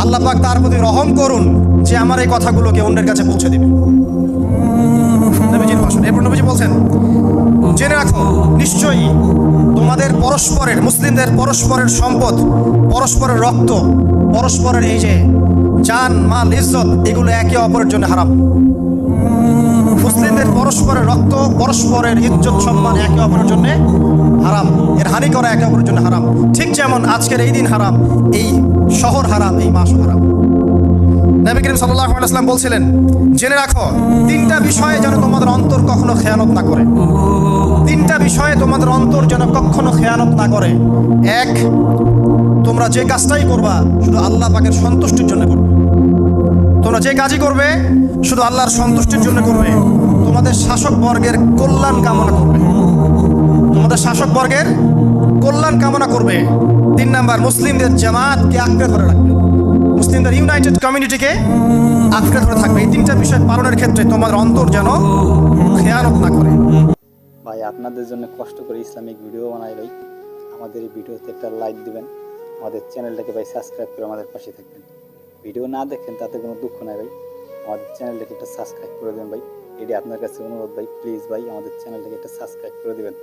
আল্লাহ পাক তার প্রতি রহম করুন যে আমার এই কথাগুলোকে অন্যের কাছে পৌঁছে দিবে। নবীজির ভাষণ। এরপর নবীজি বলছেন, জেনে রাখো নিশ্চয়ই তোমাদের পরস্পরের, মুসলিমদের পরস্পরের সম্পদ, পরস্পরের রক্ত, পরস্পরের এই যে জান মাল ইজ্জত, এগুলো একে অপরের জন্য হারাম। মুসলিমদের পরস্পরের রক্ত, পরস্পরের ইজ্জত সম্মান একে অপরের জন্য হারাম, এর হানি করা একে অপরের জন্য হারাম। ঠিক যেমন আজকের এই দিন হারাম, এই শহর হারাম, এই মাস হারাম। নবী করিম সাল্লাল্লাহু আলাইহি ওয়াসাল্লাম বলছিলেন, জেনে রাখো তিনটা বিষয়ে যেন তোমাদের অন্তর কখনো খেয়ানত না করে। তিনটা বিষয়ে তোমাদের অন্তর যেন কখনো খেয়ানত না করে। এক, তোমরা যে কাজটাই করবা শুধু আল্লাহ পাকের সন্তুষ্টির জন্য করবে। তোমরা যে কাজই করবে শুধু আল্লাহর সন্তুষ্টির জন্য করবে। তোমাদের শাসক বর্গের কল্যাণ কামনা করবে। তোমাদের শাসক বর্গের কল্যাণ কামনা করবে। 3 নাম্বার, মুসলিমদের জামাতকে আঁকড়ে ধরে রাখবে। মুসলিমদের ইউনাইটেড কমিউনিটিকে আঁকড়ে ধরে থাকবে। এই তিনটা বিষয় পালনের ক্ষেত্রে তোমাদের অন্তর যেন খেয়ানত না করে। ভাই আপনাদের জন্য কষ্ট করে ইসলামিক ভিডিও বানাই ভাই। আমাদের এই ভিডিওতে একটা লাইক দিবেন, আমাদের চ্যানেলটাকে ভাই সাবস্ক্রাইব করে আমাদের পাশে থাকবেন। ভিডিও না দেখেন তাতে কোনো দুঃখ নাই ভাই, আমাদের চ্যানেলটাকে একটা সাবস্ক্রাইব করে দেবেন ভাই। এটি আপনার কাছে অনুরোধ ভাই, প্লিজ ভাই আমাদের চ্যানেলটাকে একটা সাবস্ক্রাইব করে দেবেন।